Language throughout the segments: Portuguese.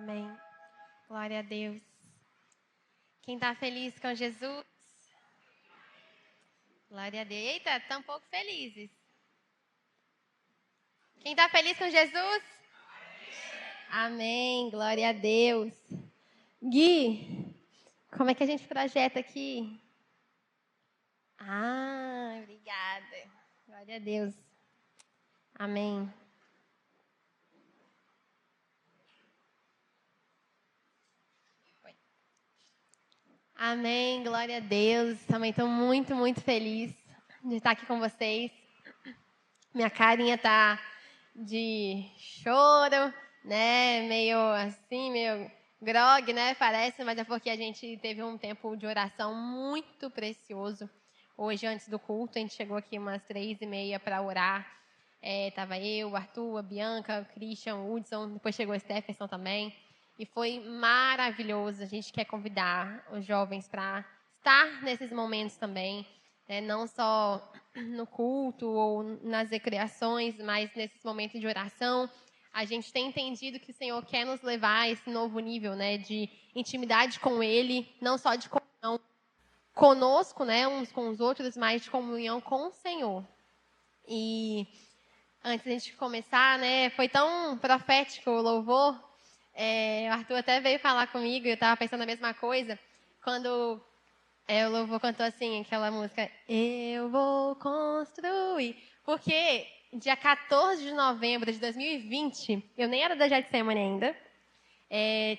Amém. Glória a Deus. Quem está feliz com Jesus? Glória a Deus. Eita, estão um pouco felizes. Quem está feliz com Jesus? Amém. Glória a Deus. Gui, como é que a gente projeta aqui? Obrigada. Glória a Deus. Amém. Amém, glória a Deus. Também estou muito, muito feliz de estar aqui com vocês. Minha carinha tá de choro, né? Meio assim, meio grogue, né? Parece, mas é porque a gente teve um tempo de oração muito precioso. Hoje, antes do culto, a gente chegou aqui umas 3h30 para orar. Tava eu, o Arthur, a Bianca, o Christian, o Hudson, depois chegou o Stephenson também. E foi maravilhoso. A gente quer convidar os jovens para estar nesses momentos também, né? Não só no culto ou nas recreações, mas nesses momentos de oração. A gente tem entendido que o Senhor quer nos levar a esse novo nível, né, de intimidade com Ele, não só de comunhão conosco, né, uns com os outros, mas de comunhão com o Senhor. E antes da gente começar, né, foi tão profético o louvor. O Arthur até veio falar comigo, eu estava pensando a mesma coisa, quando o louvor cantou assim, aquela música, Eu Vou Construir. Porque dia 14 de novembro de 2020, eu nem era da Getsemane ainda,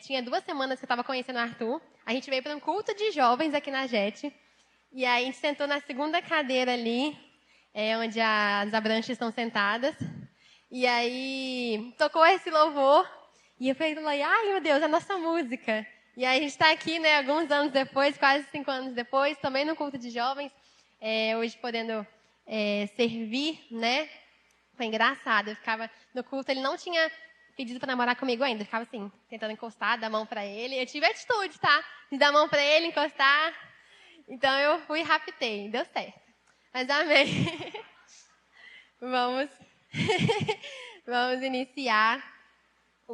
tinha 2 semanas que eu estava conhecendo o Arthur, a gente veio para um culto de jovens aqui na Jet, e aí a gente sentou na segunda cadeira ali, onde as abranches estão sentadas, e aí tocou esse louvor, e eu falei, ai meu Deus, é a nossa música. E aí a gente está aqui, né, alguns anos depois, quase 5 anos depois, também no culto de jovens, hoje podendo servir, né? Foi engraçado, eu ficava no culto, ele não tinha pedido para namorar comigo ainda, eu ficava assim, tentando encostar, dar a mão para ele. Eu tive atitude, tá? De dar a mão para ele, encostar. Então eu fui e raptei, deu certo. Mas amém. Vamos iniciar.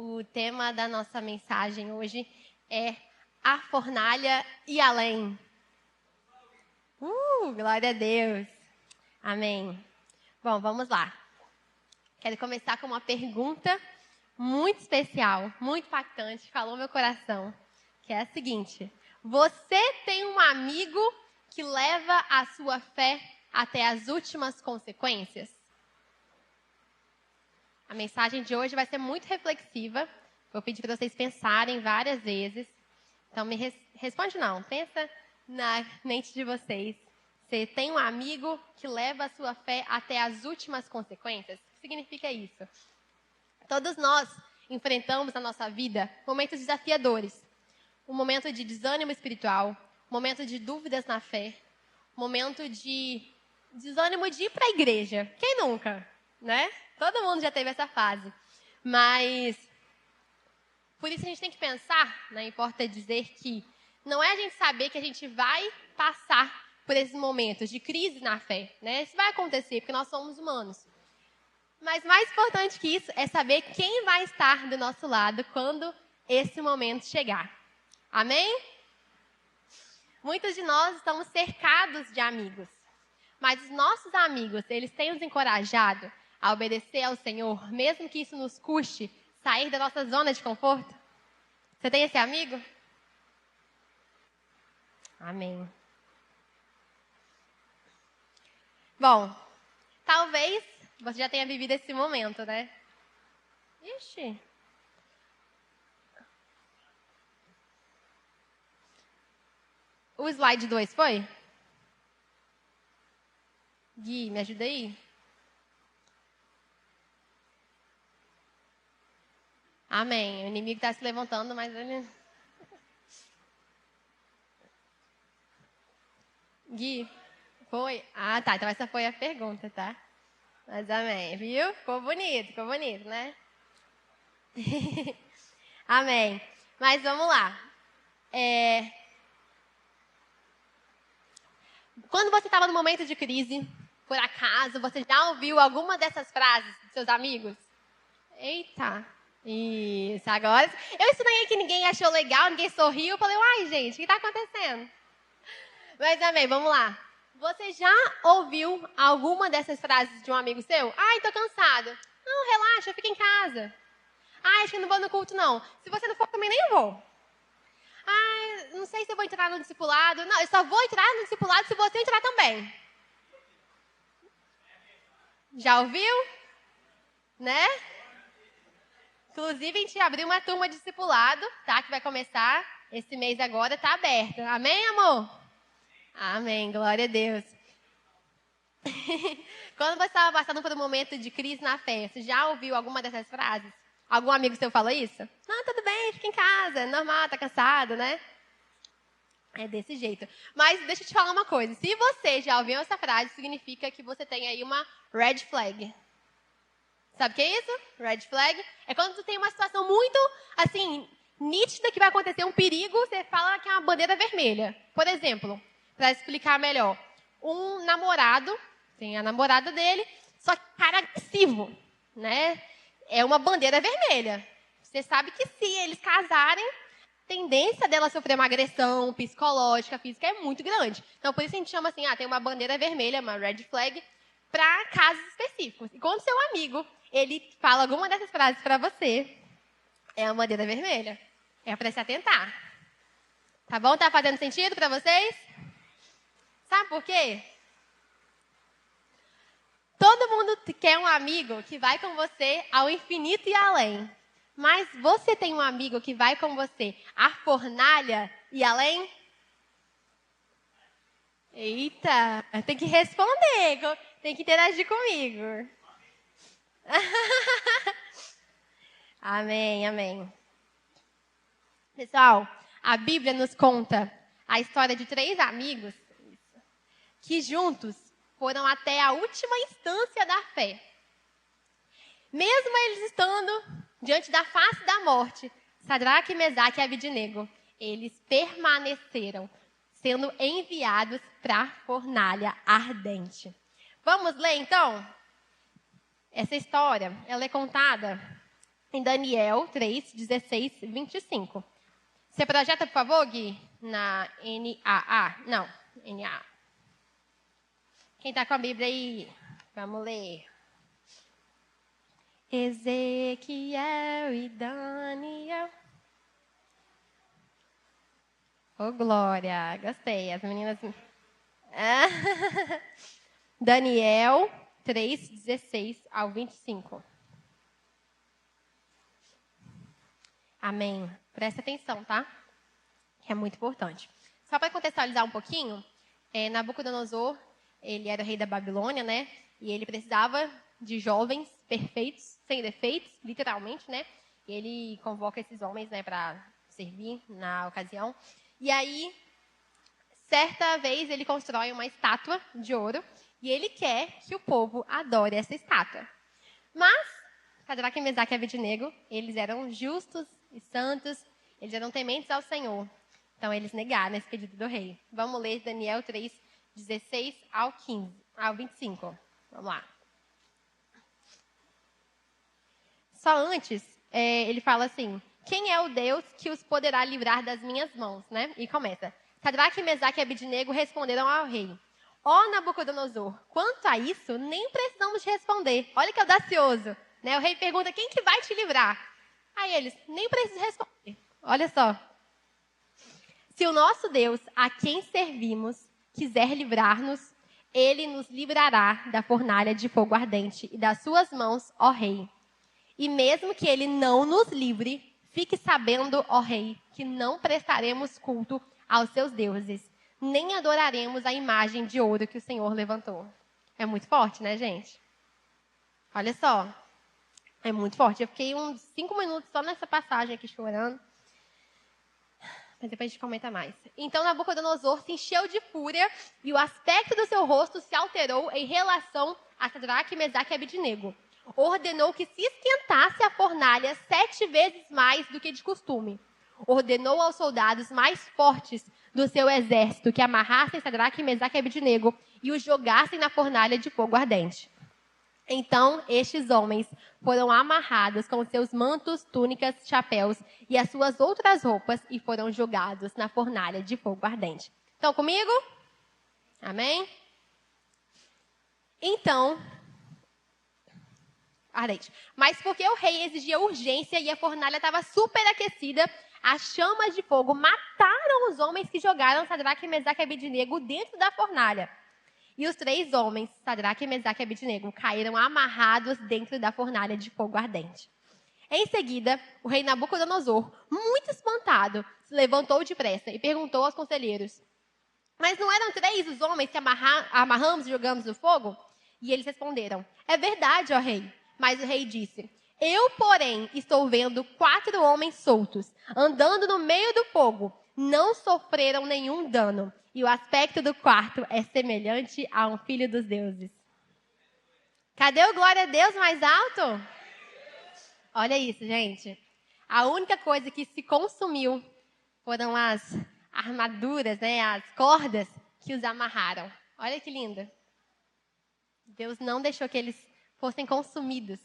O tema da nossa mensagem hoje é a fornalha e além. Glória a Deus. Amém. Bom, vamos lá. Quero começar com uma pergunta muito especial, muito impactante, falou meu coração, que é a seguinte: você tem um amigo que leva a sua fé até as últimas consequências? A mensagem de hoje vai ser muito reflexiva. Vou pedir para vocês pensarem várias vezes. Então, me responde não. Pensa na mente de vocês. Você tem um amigo que leva a sua fé até as últimas consequências? O que significa isso? Todos nós enfrentamos na nossa vida momentos desafiadores. Um momento de desânimo espiritual, um momento de dúvidas na fé, um momento de desânimo de ir para a igreja. Quem nunca, né? Todo mundo já teve essa fase. Mas, por isso a gente tem que pensar, não importa dizer que não é a gente saber que a gente vai passar por esses momentos de crise na fé, né? Isso vai acontecer, porque nós somos humanos. Mas mais importante que isso é saber quem vai estar do nosso lado quando esse momento chegar. Amém? Muitos de nós estamos cercados de amigos. Mas os nossos amigos, eles têm nos encorajado a obedecer ao Senhor, mesmo que isso nos custe sair da nossa zona de conforto? Você tem esse amigo? Amém. Bom, talvez você já tenha vivido esse momento, né? Ixi. O slide 2 foi? Gui, me ajuda aí? Amém. O inimigo está se levantando, mas ele... Gui, foi? Ah, tá. Então essa foi a pergunta, tá? Mas amém. Viu? Ficou bonito, né? Amém. Mas vamos lá. Quando você estava no momento de crise, por acaso, você já ouviu alguma dessas frases dos seus amigos? Eita. Isso, agora. Eu estranhei que ninguém achou legal, ninguém sorriu. Eu falei, uai, gente, o que está acontecendo? Mas amém, vamos lá. Você já ouviu alguma dessas frases de um amigo seu? Ai, tô cansado. Não, relaxa, fica em casa. Ai, acho que não vou no culto, não. Se você não for, também nem vou. Ai, não sei se eu vou entrar no discipulado. Não, eu só vou entrar no discipulado se você entrar também. Já ouviu? Né? Inclusive, a gente abriu uma turma de discipulado, tá? Que vai começar esse mês agora, tá aberto. Amém, amor? Amém, glória a Deus. Quando você estava passando por um momento de crise na fé, você já ouviu alguma dessas frases? Algum amigo seu falou isso? Não, tudo bem, fica em casa, é normal, tá cansado, né? É desse jeito. Mas deixa eu te falar uma coisa. Se você já ouviu essa frase, significa que você tem aí uma red flag. Sabe o que é isso? Red flag é quando tu tem uma situação muito, assim, nítida que vai acontecer um perigo, você fala que é uma bandeira vermelha. Por exemplo, para explicar melhor, um namorado, tem a namorada dele, só que cara agressivo, né? É uma bandeira vermelha. Você sabe que se eles casarem, a tendência dela sofrer uma agressão psicológica, física é muito grande. Então, por isso a gente chama assim, tem uma bandeira vermelha, uma red flag, para casos específicos. E quando seu amigo, ele fala alguma dessas frases para você, é uma bandeira vermelha. É para se atentar. Tá bom? Tá fazendo sentido para vocês? Sabe por quê? Todo mundo quer um amigo que vai com você ao infinito e além. Mas você tem um amigo que vai com você à fornalha e além? Eita, tem que responder, tem que interagir comigo. Amém, amém. Pessoal, a Bíblia nos conta a história de 3 amigos que juntos foram até a última instância da fé. Mesmo eles estando diante da face da morte, Sadraque, Mesaque e Abidnego, eles permaneceram, sendo enviados para a fornalha ardente. Vamos ler, então? Essa história, ela é contada em Daniel 3, 16, 25. Você projeta, por favor, Gui? Na NAA. Não, NAA. Quem está com a Bíblia aí? Vamos ler. Ezequiel e Daniel. Oh, glória. Gostei. As meninas... Daniel 3, 16 ao 25. Amém. Presta atenção, tá? Que é muito importante. Só para contextualizar um pouquinho, Nabucodonosor, ele era o rei da Babilônia, né? E ele precisava de jovens perfeitos, sem defeitos, literalmente, né? E ele convoca esses homens, né, para servir na ocasião. E aí, certa vez, ele constrói uma estátua de ouro e ele quer que o povo adore essa estátua. Mas, Sadraque, Mesaque e Abidnego, eles eram justos e santos, eles eram tementes ao Senhor. Então, eles negaram esse pedido do rei. Vamos ler Daniel 3, 16 ao 25. Vamos lá. Só antes, ele fala assim, quem é o Deus que os poderá livrar das minhas mãos, né? E começa. Sadraque, Mesaque e Abidnego responderam ao rei. Ó Nabucodonosor, quanto a isso, nem precisamos responder. Olha que audacioso. Né? O rei pergunta, quem que vai te livrar? Aí eles, nem precisam responder. Olha só. Se o nosso Deus, a quem servimos, quiser livrar-nos, ele nos livrará da fornalha de fogo ardente e das suas mãos, ó rei. E mesmo que ele não nos livre, fique sabendo, ó rei, que não prestaremos culto aos seus deuses, nem adoraremos a imagem de ouro que o Senhor levantou. É muito forte, né, gente? Olha só. É muito forte. Eu fiquei uns 5 minutos só nessa passagem aqui chorando. Mas depois a gente comenta mais. Então Nabucodonosor se encheu de fúria e o aspecto do seu rosto se alterou em relação a Sadraque, Mesaque e Abidnego. Ordenou que se esquentasse a fornalha 7 vezes mais do que de costume. Ordenou aos soldados mais fortes do seu exército que amarrassem Sadraque, Mesaque e Abidnego e os jogassem na fornalha de fogo ardente. Então, estes homens foram amarrados com seus mantos, túnicas, chapéus e as suas outras roupas e foram jogados na fornalha de fogo ardente. Estão comigo? Amém? Então, ardente. Mas porque o rei exigia urgência e a fornalha estava superaquecida, as chamas de fogo mataram os homens que jogaram Sadraque, Mesaque e Abednego dentro da fornalha. E os 3 homens, Sadraque, Mesaque e Abednego, caíram amarrados dentro da fornalha de fogo ardente. Em seguida, o rei Nabucodonosor, muito espantado, se levantou depressa e perguntou aos conselheiros: mas não eram 3 os homens que amarramos e jogamos no fogo? E eles responderam: é verdade, ó rei. Mas o rei disse: eu, porém, estou vendo 4 homens soltos, andando no meio do fogo. Não sofreram nenhum dano. E o aspecto do quarto é semelhante a um filho dos deuses. Cadê o glória a Deus mais alto? Olha isso, gente. A única coisa que se consumiu foram as armaduras, né, as cordas que os amarraram. Olha que lindo. Deus não deixou que eles fossem consumidos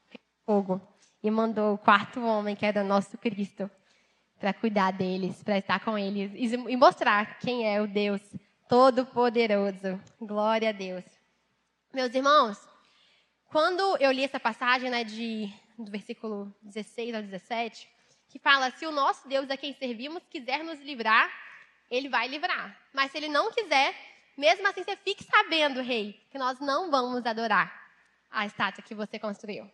pelo fogo. E mandou o 4º homem, que era o nosso Cristo, para cuidar deles, para estar com eles e mostrar quem é o Deus Todo-Poderoso. Glória a Deus. Meus irmãos, quando eu li essa passagem, né, do versículo 16 ao 17, que fala: se o nosso Deus a quem servimos quiser nos livrar, ele vai livrar. Mas se ele não quiser, mesmo assim você fique sabendo, rei, que nós não vamos adorar a estátua que você construiu.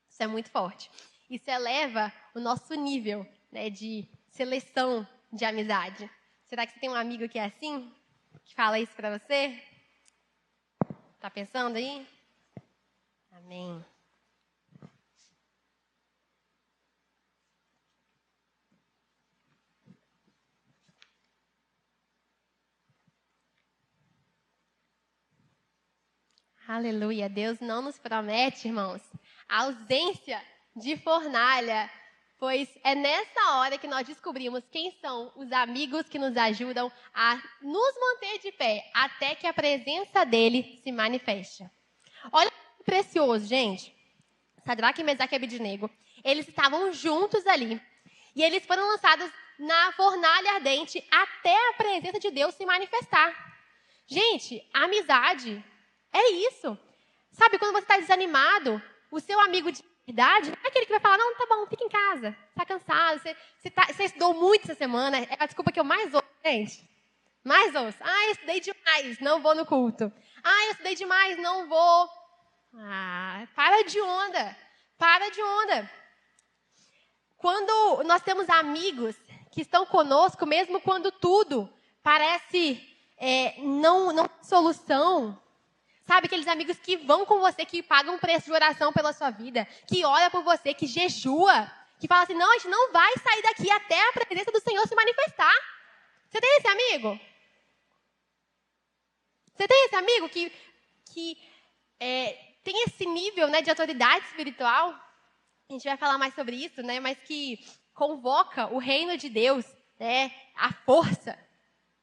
Isso é muito forte. Isso eleva o nosso nível, né, de seleção de amizade. Será que você tem um amigo que é assim? Que fala isso para você? Tá pensando aí? Amém. Aleluia. Deus não nos promete, irmãos, a ausência de fornalha, pois é nessa hora que nós descobrimos quem são os amigos que nos ajudam a nos manter de pé até que a presença dele se manifeste. Olha que precioso, gente. Sadraque, Mesaque e Abednego, eles estavam juntos ali e eles foram lançados na fornalha ardente até a presença de Deus se manifestar. Gente, a amizade é isso. Sabe, quando você está desanimado, o seu amigo de verdade não é aquele que vai falar: não, tá bom, fica em casa, está cansado, você estudou muito essa semana. É a desculpa que eu mais ouço, gente. Mais ouço. Ah, eu estudei demais, não vou no culto. Ah, eu estudei demais, não vou. Ah, para de onda. Para de onda. Quando nós temos amigos que estão conosco, mesmo quando tudo parece não solução, sabe, aqueles amigos que vão com você, que pagam um preço de oração pela sua vida, que ora por você, que jejua, que fala assim: não, a gente não vai sair daqui até a presença do Senhor se manifestar. Você tem esse amigo? Você tem esse amigo que tem esse nível, né, de autoridade espiritual? A gente vai falar mais sobre isso, né, mas que convoca o reino de Deus, né, a força.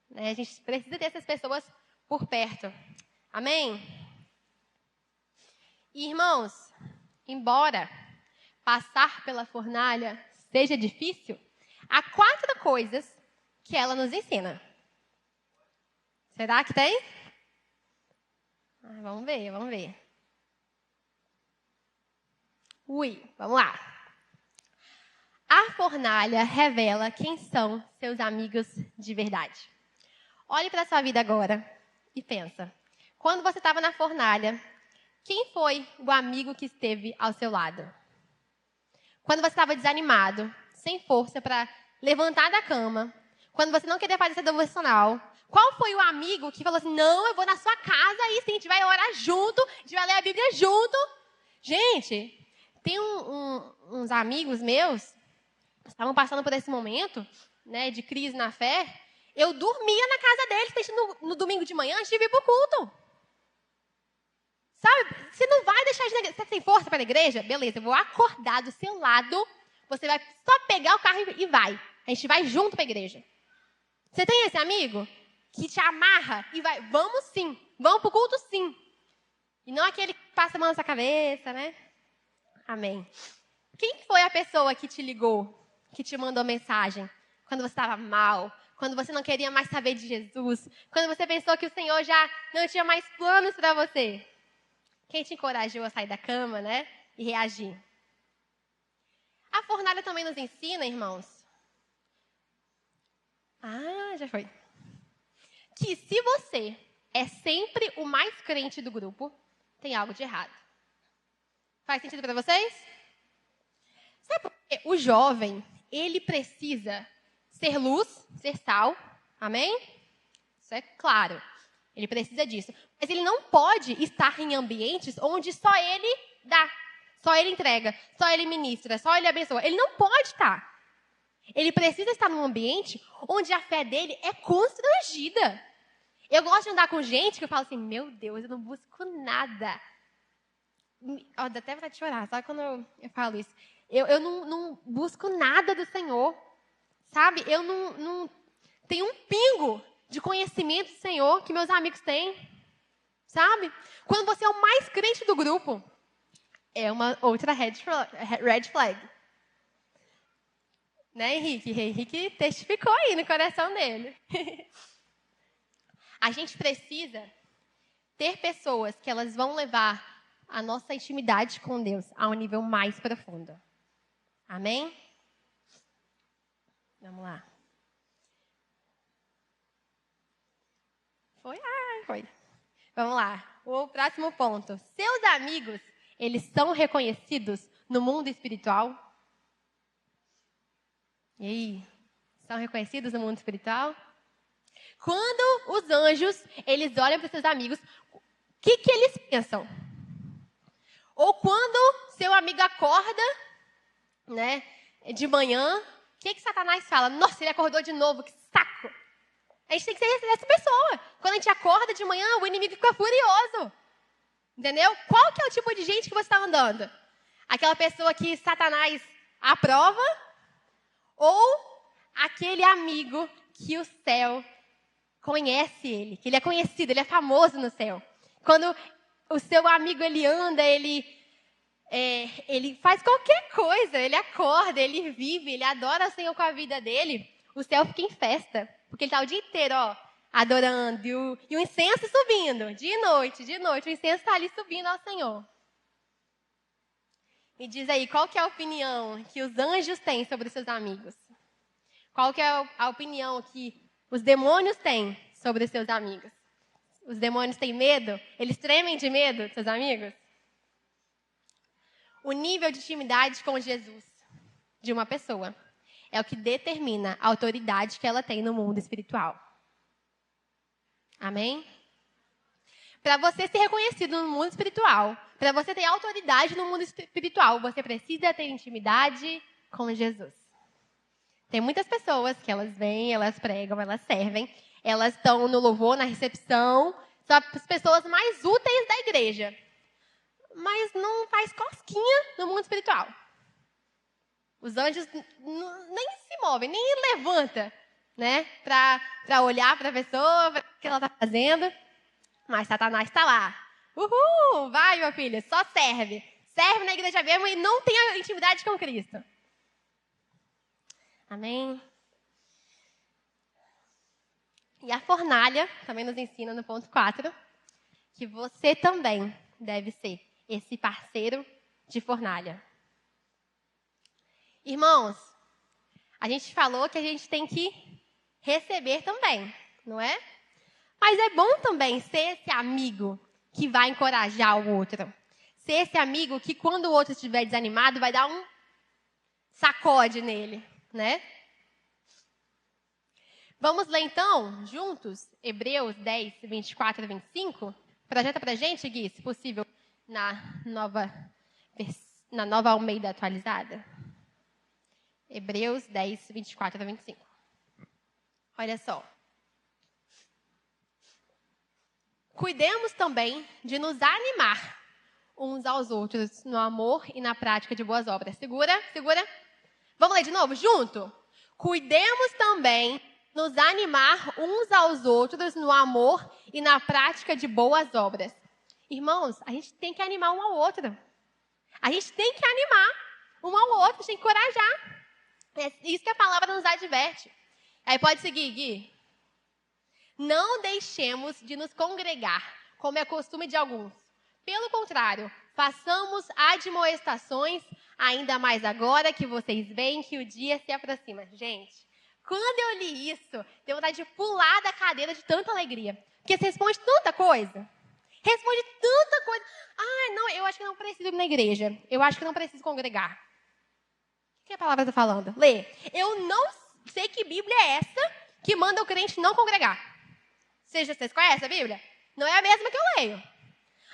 Né, a gente precisa ter essas pessoas por perto. Amém? E, irmãos, embora passar pela fornalha seja difícil, há 4 coisas que ela nos ensina. Será que tem? Vamos ver, vamos ver. Vamos lá. A fornalha revela quem são seus amigos de verdade. Olhe para a sua vida agora e pensa. Quando você estava na fornalha, quem foi o amigo que esteve ao seu lado? Quando você estava desanimado, sem força para levantar da cama, quando você não queria fazer essa devocional, qual foi o amigo que falou assim: não, eu vou na sua casa e sim, a gente vai orar junto, a gente vai ler a Bíblia junto? Gente, tem uns amigos meus que estavam passando por esse momento, né, de crise na fé. Eu dormia na casa deles, no domingo de manhã, antes de vir para o culto. Sabe, você não vai deixar de ir na igreja. Você tem força para a igreja? Beleza, eu vou acordar do seu lado, você vai só pegar o carro e vai. A gente vai junto para a igreja. Você tem esse amigo que te amarra e vai: vamos sim, vamos para o culto sim. E não aquele que passa a mão na sua cabeça, né? Amém. Quem foi a pessoa que te ligou, que te mandou mensagem quando você estava mal, quando você não queria mais saber de Jesus, quando você pensou que o Senhor já não tinha mais planos para você? Quem te encorajou a sair da cama, né? E reagir? A fornalha também nos ensina, irmãos. Já foi. Que se você é sempre o mais crente do grupo, tem algo de errado. Faz sentido para vocês? Sabe por quê? O jovem, ele precisa ser luz, ser sal. Amém? Isso é claro. Ele precisa disso. Mas ele não pode estar em ambientes onde só ele dá, só ele entrega, só ele ministra, só ele abençoa. Ele não pode estar. Ele precisa estar num ambiente onde a fé dele é constrangida. Eu gosto de andar com gente que eu falo assim, meu Deus, eu não busco nada. Dá até vontade de chorar, sabe quando eu falo isso? Eu não busco nada do Senhor, sabe? Eu não tenho um pingo de conhecimento do Senhor que meus amigos têm, sabe? Quando você é o mais crente do grupo, é uma outra red flag. Né, Henrique? Henrique testificou aí no coração dele. A gente precisa ter pessoas que elas vão levar a nossa intimidade com Deus a um nível mais profundo. Amém? Vamos lá. Foi? Foi. Vamos lá. O próximo ponto. Seus amigos, eles são reconhecidos no mundo espiritual? E aí? São reconhecidos no mundo espiritual? Quando os anjos, eles olham para os seus amigos, o que eles pensam? Ou quando seu amigo acorda, né, de manhã, o que Satanás fala? Nossa, ele acordou de novo, que saco! A gente tem que ser essa pessoa. Quando a gente acorda de manhã, o inimigo fica furioso. Entendeu? Qual que é o tipo de gente que você está andando? Aquela pessoa que Satanás aprova? Ou aquele amigo que o céu conhece ele, que ele é conhecido, ele é famoso no céu. Quando o seu amigo, ele anda, ele faz qualquer coisa, ele acorda, ele vive, ele adora o Senhor com a vida dele, o céu fica em festa. Porque ele está o dia inteiro, adorando, e o incenso subindo, de noite, o incenso está ali subindo ao Senhor. Me diz aí, qual que é a opinião que os anjos têm sobre os seus amigos? Qual que é a opinião que os demônios têm sobre os seus amigos? Os demônios têm medo? Eles tremem de medo dos seus amigos? O nível de intimidade com Jesus de uma pessoa é o que determina a autoridade que ela tem no mundo espiritual. Amém? Para você ser reconhecido no mundo espiritual, para você ter autoridade no mundo espiritual, você precisa ter intimidade com Jesus. Tem muitas pessoas que elas vêm, elas pregam, elas servem, elas estão no louvor, na recepção, são as pessoas mais úteis da igreja. Mas não faz cosquinha no mundo espiritual. Os anjos nem se movem, nem levanta, né? Para olhar para a pessoa, para o que ela está fazendo. Mas Satanás está lá. Uhul! Vai, meu filho, só serve. Serve na igreja mesmo e não tem a intimidade com Cristo. Amém? E a fornalha também nos ensina no ponto 4 que você também deve ser esse parceiro de fornalha. Irmãos, a gente falou que a gente tem que receber também, não é? Mas é bom também ser esse amigo que vai encorajar o outro. Ser esse amigo que quando o outro estiver desanimado vai dar um sacode nele, né? Vamos ler então, juntos, Hebreus 10, 24 a 25? Projeta pra gente, Gui, se possível, na nova Almeida atualizada. Hebreus 10, 24 a 25. Olha só. Cuidemos também de nos animar uns aos outros no amor e na prática de boas obras. Segura, segura. Vamos ler de novo, junto? Cuidemos também de nos animar uns aos outros no amor e na prática de boas obras. Irmãos, a gente tem que animar um ao outro. A gente tem que animar um ao outro, a gente tem que encorajar. É isso que a palavra nos adverte. Aí pode seguir, Gui. Não deixemos de nos congregar, como é costume de alguns. Pelo contrário, façamos admoestações, ainda mais agora que vocês veem que o dia se aproxima. Gente, quando eu li isso, deu vontade de pular da cadeira de tanta alegria. Porque você responde tanta coisa. Responde tanta coisa. Ah, não, eu acho que não preciso ir na igreja. Eu acho que não preciso congregar. O que a palavra está falando? Lê. Eu não sei que Bíblia é essa que manda o crente não congregar. Vocês conhecem a Bíblia? Não é a mesma que eu leio.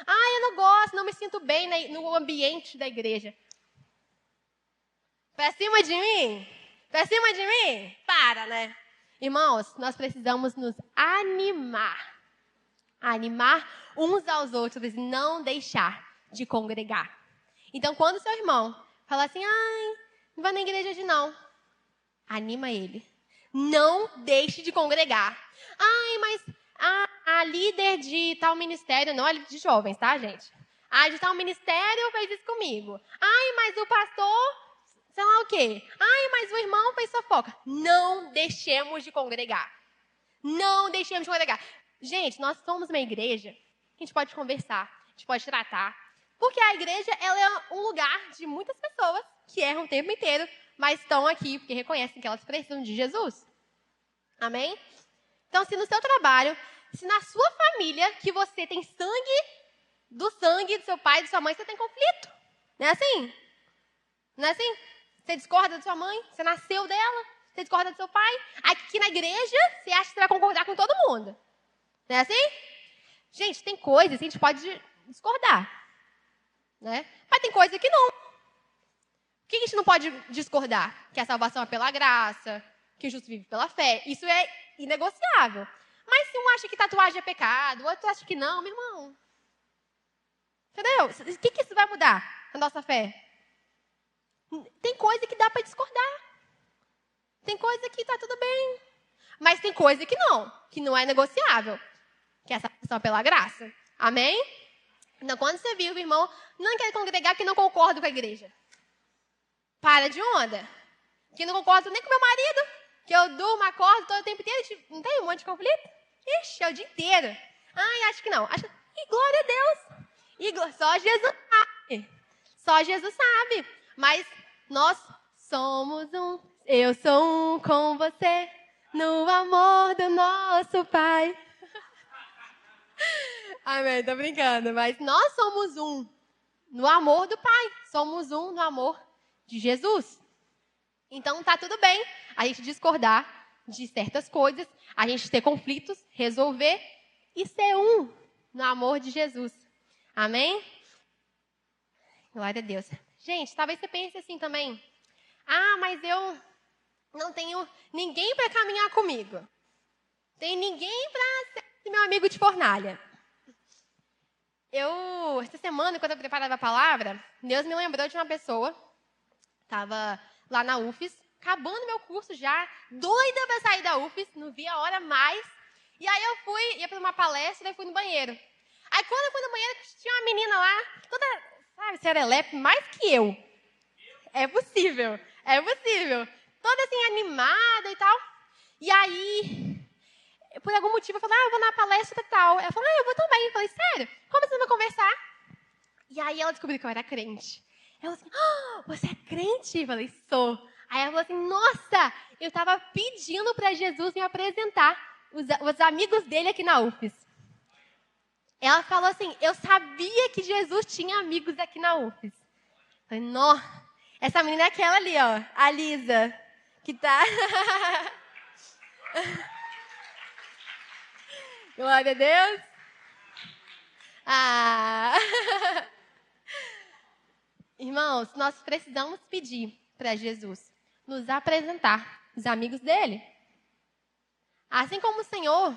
Ah, eu não gosto, não me sinto bem no ambiente da igreja. Pra cima de mim? Pra cima de mim? Para, né? Irmãos, nós precisamos nos animar. Animar uns aos outros e não deixar de congregar. Então, quando seu irmão fala assim, ai, não vai na igreja hoje não. Anima ele. Não deixe de congregar. Ai, mas a líder de tal ministério, não é de jovens, tá, gente? A de tal ministério fez isso comigo. Ai, mas o pastor, sei lá o quê. Ai, mas o irmão fez fofoca. Não deixemos de congregar. Não deixemos de congregar. Gente, nós somos uma igreja que a gente pode conversar, a gente pode tratar. Porque a igreja, ela é um lugar de muitas pessoas que erram o tempo inteiro, mas estão aqui porque reconhecem que elas precisam de Jesus. Amém? Então, se no seu trabalho, se na sua família, que você tem sangue do seu pai, de sua mãe, você tem conflito. Não é assim? Não é assim? Você discorda da sua mãe, você nasceu dela, você discorda do seu pai. Aqui na igreja, você acha que você vai concordar com todo mundo. Não é assim? Gente, tem coisas que a gente pode discordar. Né? Mas tem coisa que não. O que a gente não pode discordar? Que a salvação é pela graça, que o justo vive pela fé. Isso é inegociável. Mas se um acha que tatuagem é pecado, o outro acha que não, meu irmão. Entendeu? O que isso vai mudar na nossa fé? Tem coisa que dá para discordar. Tem coisa que está tudo bem. Mas tem coisa que não é negociável. Que é a salvação pela graça. Amém? Então, quando você viu, irmão, não quer congregar que não concorda com a igreja. Para de onda. Que não concordo nem com meu marido. Que eu durmo, acordo todo o tempo inteiro. Não tem um monte de conflito? Ixi, é o dia inteiro. Ai, acho que não. E glória a Deus. Só Jesus sabe. Só Jesus sabe. Mas nós somos um. Eu sou um com você. No amor do nosso Pai. Amém, tô brincando. Mas nós somos um no amor do Pai. Somos um no amor de Jesus. Então tá tudo bem a gente discordar de certas coisas, a gente ter conflitos, resolver e ser um no amor de Jesus. Amém? Glória a Deus. Gente, talvez você pense assim também. Ah, mas eu não tenho ninguém para caminhar comigo. Tem ninguém para ser meu amigo de fornalha. Essa semana, quando eu preparava a palavra, Deus me lembrou de uma pessoa. Estava lá na UFES, acabando meu curso já, doida para sair da UFES, não via a hora mais. E aí eu ia para uma palestra e fui no banheiro. Aí quando eu fui no banheiro, tinha uma menina lá, toda, sabe, serelepe, mais que eu. É possível. Toda assim, animada e tal. E aí, por algum motivo, eu falei, eu vou na palestra e tal. Ela falou, eu vou também. Eu falei, sério? Como você vai conversar? E aí ela descobriu que eu era crente. Ela falou assim, você é crente? Eu falei, sou. Aí ela falou assim, nossa, eu estava pedindo para Jesus me apresentar os amigos dele aqui na UFES. Ela falou assim, eu sabia que Jesus tinha amigos aqui na UFES. Eu falei, nossa, essa menina é aquela ali, ó, a Lisa, que tá... Glória a Deus. Irmãos, nós precisamos pedir para Jesus nos apresentar os amigos dele. Assim como o Senhor,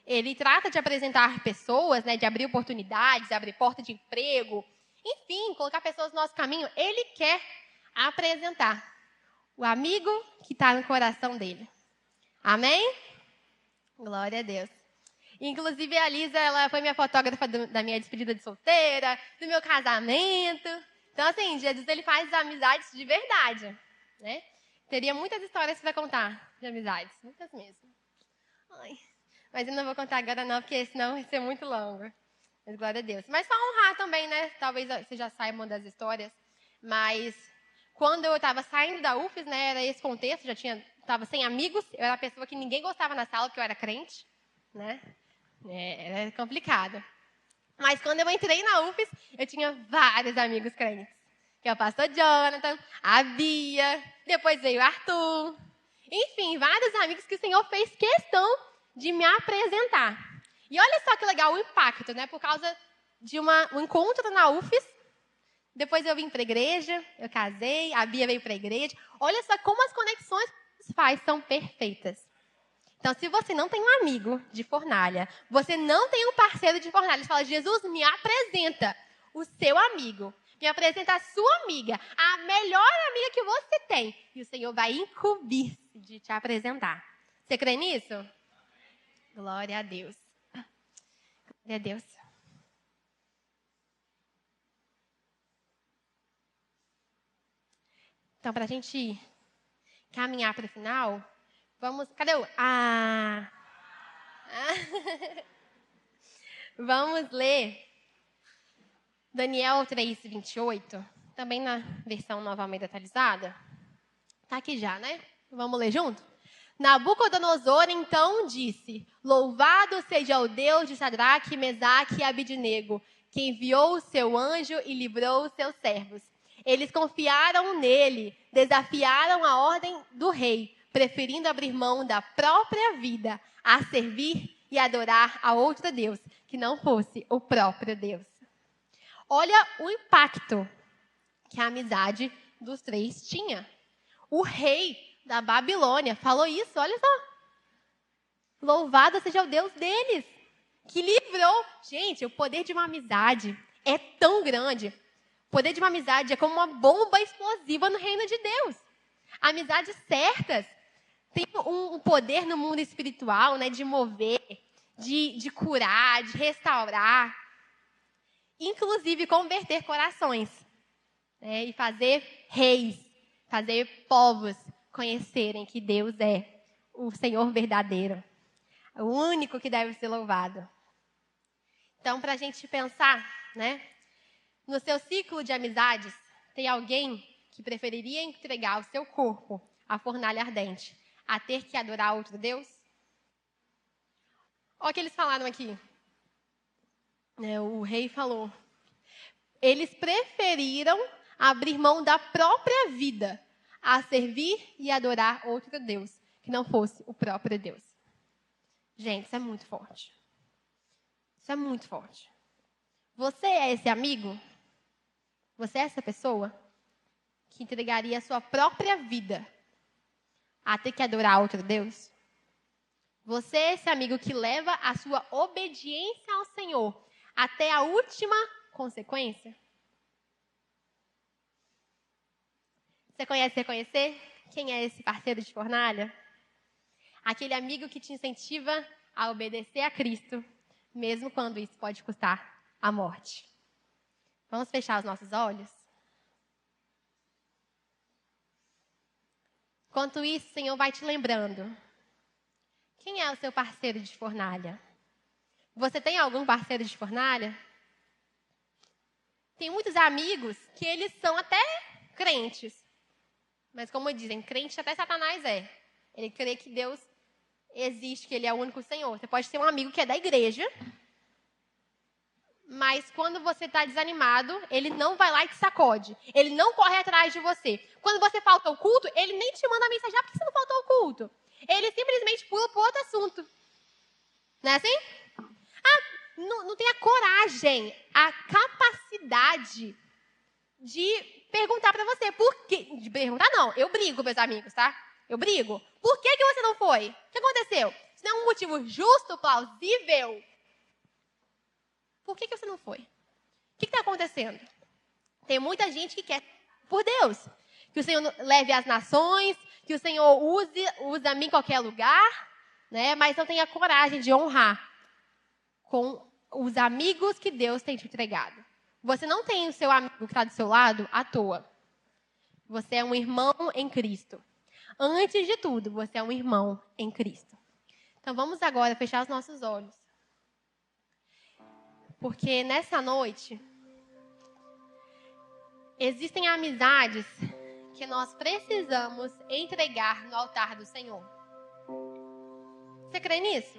ele trata de apresentar pessoas, né, de abrir oportunidades, abrir porta de emprego, enfim, colocar pessoas no nosso caminho, ele quer apresentar o amigo que está no coração dele. Amém? Glória a Deus. Inclusive, a Lisa, ela foi minha fotógrafa da minha despedida de solteira, do meu casamento. Então, assim, Jesus, ele faz amizades de verdade, né? Teria muitas histórias para contar de amizades, muitas mesmo. Ai, mas eu não vou contar agora não, porque senão vai ser muito longo. Mas glória a Deus. Mas só honrar também, né? Talvez vocês já saibam das histórias. Mas quando eu estava saindo da UFES, né? Era esse contexto, estava sem amigos. Eu era a pessoa que ninguém gostava na sala, porque eu era crente, né? Era complicado. Mas quando eu entrei na UFES, eu tinha vários amigos crentes. Que é o pastor Jonathan, a Bia, depois veio o Arthur. Enfim, vários amigos que o Senhor fez questão de me apresentar. E olha só que legal o impacto, né? Por causa de um encontro na UFES. Depois eu vim para a igreja, eu casei, a Bia veio para a igreja. Olha só como as conexões que Deus faz são perfeitas. Então, se você não tem um amigo de fornalha, você não tem um parceiro de fornalha, você fala, Jesus, me apresenta o seu amigo. Me apresenta a sua amiga, a melhor amiga que você tem. E o Senhor vai incumbir-se de te apresentar. Você crê nisso? Glória a Deus. Glória a Deus. Então, para a gente caminhar para o final, vamos... Cadê o... Vamos ler Daniel 3:28, também na versão Nova Almeida atualizada. Está aqui já, né? Vamos ler junto? Nabucodonosor então disse: Louvado seja o Deus de Sadraque, Mesaque e Abidnego, que enviou o seu anjo e livrou os seus servos. Eles confiaram nele, desafiaram a ordem do rei, preferindo abrir mão da própria vida a servir e adorar a outro Deus, que não fosse o próprio Deus. Olha o impacto que a amizade dos três tinha. O rei da Babilônia falou isso, olha só. Louvado seja o Deus deles, que livrou. Gente, o poder de uma amizade é tão grande. O poder de uma amizade é como uma bomba explosiva no reino de Deus. Amizades certas têm um poder no mundo espiritual, né, de mover, de curar, de restaurar. Inclusive converter corações, né, e fazer reis, fazer povos conhecerem que Deus é o Senhor verdadeiro, o único que deve ser louvado. Então, para a gente pensar, né, no seu ciclo de amizades, tem alguém que preferiria entregar o seu corpo à fornalha ardente a ter que adorar outro Deus? Olha o que eles falaram aqui. O rei falou, eles preferiram abrir mão da própria vida a servir e adorar outro Deus, que não fosse o próprio Deus. Gente, isso é muito forte. Isso é muito forte. Você é esse amigo? Você é essa pessoa que entregaria a sua própria vida a ter que adorar outro Deus? Você é esse amigo que leva a sua obediência ao Senhor até a última consequência? Você conhece reconhecer quem é esse parceiro de fornalha? Aquele amigo que te incentiva a obedecer a Cristo, mesmo quando isso pode custar a morte. Vamos fechar os nossos olhos? Enquanto isso, o Senhor vai te lembrando. Quem é o seu parceiro de fornalha? Você tem algum parceiro de fornalha? Tem muitos amigos que eles são até crentes. Mas como dizem, crente até Satanás é. Ele crê que Deus existe, que Ele é o único Senhor. Você pode ter um amigo que é da igreja, mas quando você está desanimado, ele não vai lá e te sacode. Ele não corre atrás de você. Quando você falta ao culto, ele nem te manda mensagem. Por que você não faltou ao culto? Ele simplesmente pula para outro assunto. Não é assim? Não tem a coragem, a capacidade de perguntar para você. Por quê? De perguntar, não. Eu brigo com meus amigos, tá? Eu brigo. Por que você não foi? O que aconteceu? Isso não é um motivo justo, plausível? Por que você não foi? O que está acontecendo? Tem muita gente que quer por Deus. Que o Senhor leve as nações, que o Senhor use a mim em qualquer lugar, né? Mas não tem a coragem de honrar com os amigos que Deus tem te entregado. Você não tem o seu amigo que está do seu lado à toa. Você é um irmão em Cristo. Antes de tudo, você é um irmão em Cristo. Então vamos agora fechar os nossos olhos. Porque nessa noite, existem amizades que nós precisamos entregar no altar do Senhor. Você crê nisso?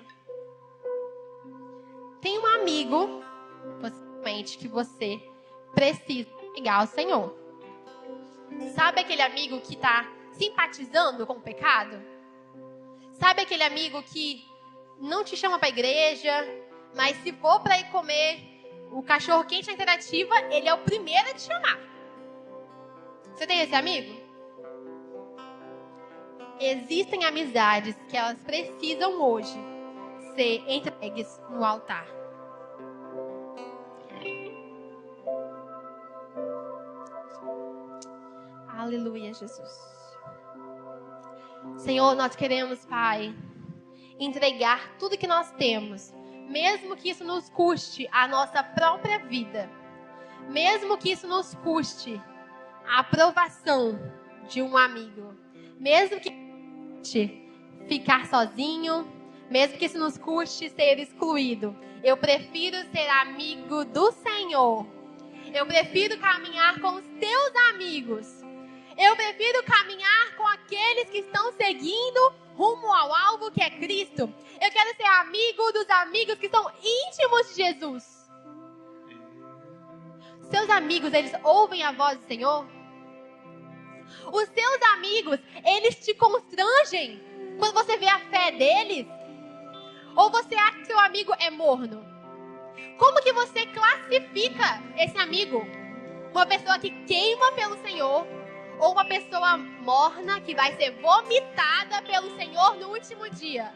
Tem um amigo, possivelmente, que você precisa entregar ao Senhor. Sabe aquele amigo que está simpatizando com o pecado? Sabe aquele amigo que não te chama para a igreja, mas se for para ir comer o cachorro quente interativa, ele é o primeiro a te chamar? Você tem esse amigo? Existem amizades que elas precisam hoje ser entregues no altar. Aleluia, Jesus. Senhor, nós queremos, Pai, entregar tudo que nós temos, mesmo que isso nos custe a nossa própria vida, mesmo que isso nos custe a aprovação de um amigo, mesmo que ficar sozinho, mesmo que isso nos custe ser excluído. Eu prefiro ser amigo do Senhor. Eu prefiro caminhar com os teus amigos. Eu prefiro caminhar com aqueles que estão seguindo rumo ao alvo que é Cristo. Eu quero ser amigo dos amigos que são íntimos de Jesus. Seus amigos, eles ouvem a voz do Senhor? Os seus amigos, eles te constrangem quando você vê a fé deles? Ou você acha que seu amigo é morno? Como que você classifica esse amigo? Uma pessoa que queima pelo Senhor ou uma pessoa morna que vai ser vomitada pelo Senhor no último dia?